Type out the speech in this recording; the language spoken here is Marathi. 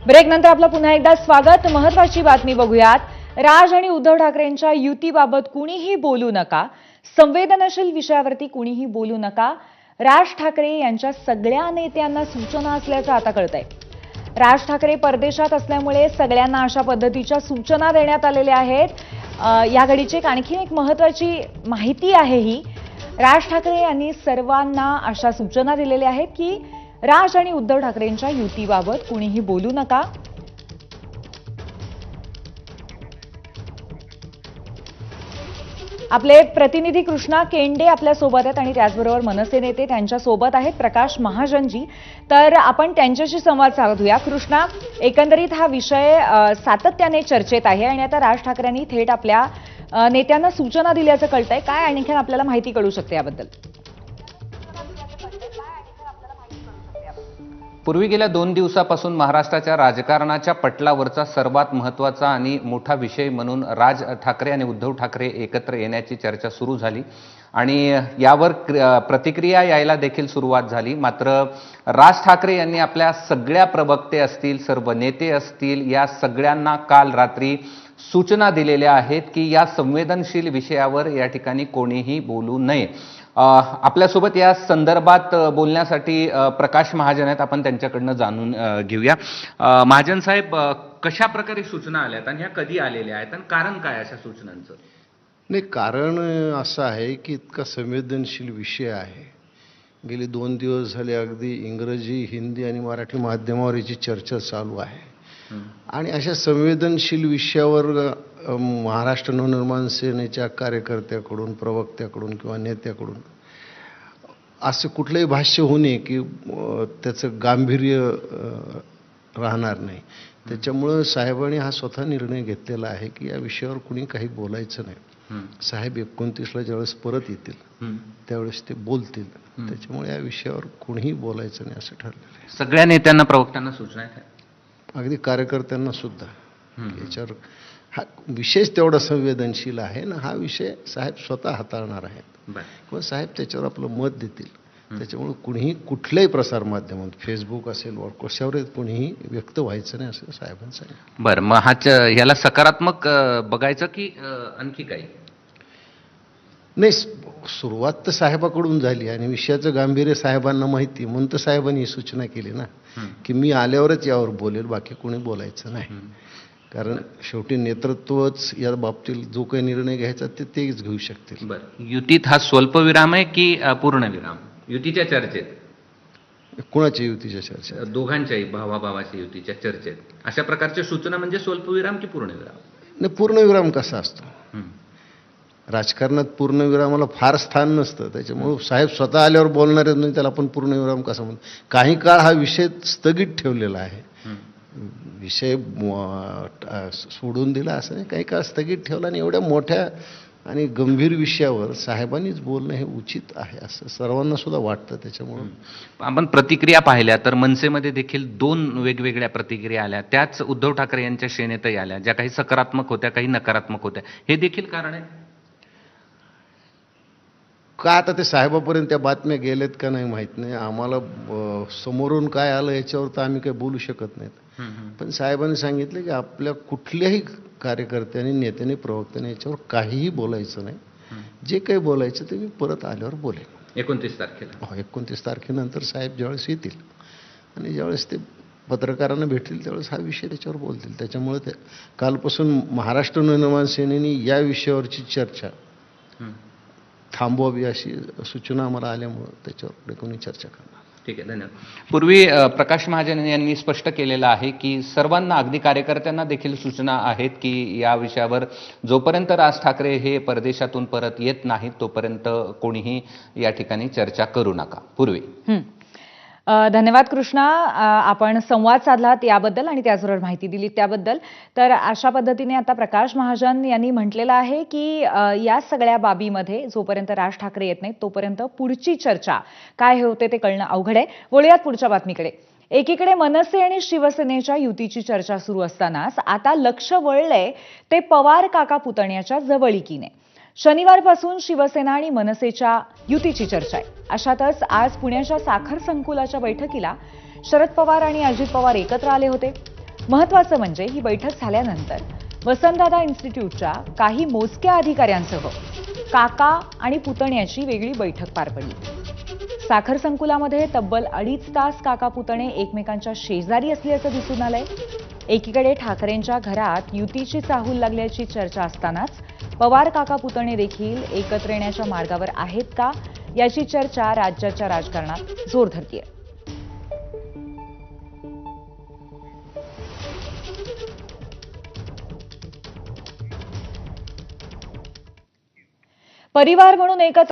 ब्रेक नंतर आपलं पुन्हा एकदा स्वागत। महत्त्वाची बातमी बघूयात। राज आणि उद्धव ठाकरेंच्या युतीबाबत कुणीही बोलू नका, संवेदनशील विषयावरती कुणीही बोलू नका, राज ठाकरे यांच्या सगळ्या नेत्यांना सूचना असल्याचं आता कळतंय। राज ठाकरे परदेशात असल्यामुळे सगळ्यांना अशा पद्धतीच्या सूचना देण्यात आलेल्या आहेत। या घडीची आणखी एक महत्त्वाची माहिती आहे ही, राज ठाकरे यांनी सर्वांना अशा सूचना दिलेल्या आहेत की राज आणि उद्धव ठाकरेंच्या युतीबाबत कुणीही बोलू नका। आपले प्रतिनिधी कृष्णा केंडे आपल्या सोबत आहेत आणि त्याचबरोबर मनसे नेते त्यांच्या सोबत आहेत प्रकाश महाजनजी। तर आपण त्यांच्याशी संवाद साधूया। कृष्णा, एकंदरीत हा विषय सातत्याने चर्चेत आहे आणि आता राज ठाकरेंनी थेट आपल्या नेत्यांना सूचना दिल्याचं कळतंय। काय आणखी आपल्याला माहिती कळू शकते याबद्दल? पूर्वी गेल्या 2 दिवसापासून महाराष्ट्राच्या राजकारणाच्या पटलावरचा सर्वात महत्त्वाचा आणि मोठा विषय म्हणून राज ठाकरे आणि उद्धव ठाकरे एकत्र येण्याची चर्चा सुरू झाली आणि यावर प्रतिक्रिया यायला देखील सुरुवात झाली। मात्र राज ठाकरे यांनी आपल्या सगळ्या प्रवक्ते असतील, सर्व नेते असतील, या सगळ्यांना काल रात्री सूचना दिलेल्या आहेत की या संवेदनशील विषयावर या ठिकाणी कोणीही बोलू नये। आपल्यासोबत या संदर्भात बोलण्यासाठी प्रकाश महाजन आहेत, आपण त्यांच्याकडनं जाणून घेऊया। महाजन साहेब, कशा प्रकारे सूचना आल्यात आणि ह्या कधी आलेल्या आहेत आणि कारण काय अशा सूचनांचं? नाही, कारण असं आहे की इतका संवेदनशील विषय आहे। गेले 2 दिवस झाले अगदी इंग्रजी, हिंदी आणि मराठी माध्यमावर याची चर्चा चालू आहे आणि अशा संवेदनशील विषयावर महाराष्ट्र नवनिर्माण सेनेच्या कार्यकर्त्याकडून, प्रवक्त्याकडून किंवा नेत्याकडून असं कुठलंही भाष्य होऊ नये की त्याचं गांभीर्य राहणार नाही। त्याच्यामुळं साहेबांनी हा स्वतः निर्णय घेतलेला आहे की या विषयावर कुणी काही बोलायचं नाही। साहेब 29ला ज्यावेळेस परत येतील त्यावेळेस ते बोलतील, त्याच्यामुळे या विषयावर कुणीही बोलायचं नाही असं ठरलेलं आहे। सगळ्या नेत्यांना, प्रवक्त्यांना सूचना आहेत, अगदी कार्यकर्त्यांना सुद्धा। याच्यावर हा विषय तेवढा संवेदनशील आहे ना, हा विषय साहेब स्वतः हाताळणार आहेत किंवा साहेब त्याच्यावर आपलं मत देतील। त्याच्यामुळे कुणीही कुठल्याही प्रसारमाध्यमात, फेसबुक असेल, कशावर कुणीही व्यक्त व्हायचं नाही असं साहेबांनी सांगितलं। बरं, मग ह्याला सकारात्मक बघायचं की आणखी काही? नाही, सुरुवात तर साहेबाकडून झाली आणि विषयाचं गांभीर्य साहेबांना माहिती, म्हणून तर साहेबांनी ही सूचना केली ना की मी आल्यावरच यावर बोलेल, बाकी कोणी बोलायचं नाही। कारण शेवटी नेतृत्वच या बाबतीत जो काही निर्णय घ्यायचा तेच घेऊ शकतील। बरं, युतीत हा स्वल्पविराम आहे की पूर्णविराम? युतीच्या चर्चेत कुणाच्या युतीच्या चर्चेत? दोघांच्याही, भावाभावाच्या युतीच्या चर्चेत अशा प्रकारच्या सूचना म्हणजे स्वल्पविराम की पूर्णविराम? नाही, पूर्णविराम कसा असतो? राजकारणात पूर्णविरामाला फार स्थान नसतं, त्याच्यामुळं साहेब स्वतः आल्यावर बोलणारे नाही, त्याला आपण पूर्णविराम कसा म्हणतो? काही काळ हा विषय स्थगित ठेवलेला आहे, विषय सोडून दिला असं नाही, काही काळ स्थगित ठेवला आणि एवढ्या मोठ्या आणि गंभीर विषयावर साहेबांनीच बोलणं हे उचित आहे असं सर्वांना सुद्धा वाटतं। त्याच्यामुळं आपण प्रतिक्रिया पाहिल्या तर मनसेमध्ये देखील 2 वेगवेगळ्या प्रतिक्रिया आल्या, त्याच उद्धव ठाकरे यांच्या सेनेतही आल्या, ज्या काही सकारात्मक होत्या, काही नकारात्मक होत्या। हे देखील कारण आहे का? आता ते साहेबापर्यंत त्या बातम्या गेलेत का नाही माहीत नाही आम्हाला। समोरून काय आलं याच्यावर तर आम्ही काही बोलू शकत नाहीत, पण साहेबांनी सांगितलं की आपल्या कुठल्याही कार्यकर्त्यांनी, नेत्यांनी, प्रवक्त्यांनी याच्यावर काहीही बोलायचं नाही। जे काही बोलायचं ते मी परत आल्यावर बोलेन 29 तारखेला। 29 तारखेनंतर साहेब ज्यावेळेस येतील आणि ज्यावेळेस ते पत्रकारांना भेटतील त्यावेळेस हा विषय त्याच्यावर बोलतील। त्याच्यामुळे ते कालपासून महाराष्ट्र नवनिर्माण सेनेने या विषयावरची चर्चा थांबवावी अशी सूचना आम्हाला आल्यामुळं त्याच्यावर पुढे कोणी चर्चा करणार। ठीक आहे, धन्यवाद। पूर्वी प्रकाश महाजन यांनी स्पष्ट केलेलं आहे की सर्वांना, अगदी कार्यकर्त्यांना देखील सूचना आहेत की या विषयावर जोपर्यंत राज ठाकरे हे परदेशातून परत येत नाहीत तोपर्यंत कोणीही या ठिकाणी चर्चा करू नका। पूर्वी धन्यवाद कृष्णा, आपण संवाद साधलात याबद्दल आणि त्याचबरोबर माहिती दिली त्याबद्दल। तर अशा पद्धतीने आता प्रकाश महाजन यांनी म्हटलेलं आहे की या सगळ्या बाबीमध्ये जोपर्यंत राज ठाकरे येत नाहीत तोपर्यंत पुढची चर्चा काय होते ते कळणं अवघड आहे। वळूयात पुढच्या बातमीकडे। एकीकडे मनसे आणि शिवसेनेच्या युतीची चर्चा सुरू असतानाच आता लक्ष वळलंय ते पवार काका पुतण्याच्या जवळीकीने। शनिवारपासून शिवसेना आणि मनसेच्या युतीची चर्चा आहे। अशातच आज पुण्याच्या साखर संकुलाच्या बैठकीला शरद पवार आणि अजित पवार एकत्र आले होते। महत्त्वाचं म्हणजे ही बैठक झाल्यानंतर वसंतदादा इन्स्टिट्यूटच्या काही मोजक्या अधिकाऱ्यांसह काका आणि पुतण्याची वेगळी बैठक पार पडली। साखर संकुलामध्ये तब्बल 2.5 तास काका पुतणे एकमेकांच्या शेजारी असल्याचं दिसून आलंय। एकीकडे ठाकरेंच्या घरात युतीची चाहूल लागल्याची चर्चा असतानाच पवार काका पुतणे देखील एकत्र येण्याच्या मार्गावर आहेत का याची चर्चा राज्याच्या राजकारणात जोर धरतेय। परिवार म्हणून एकत्र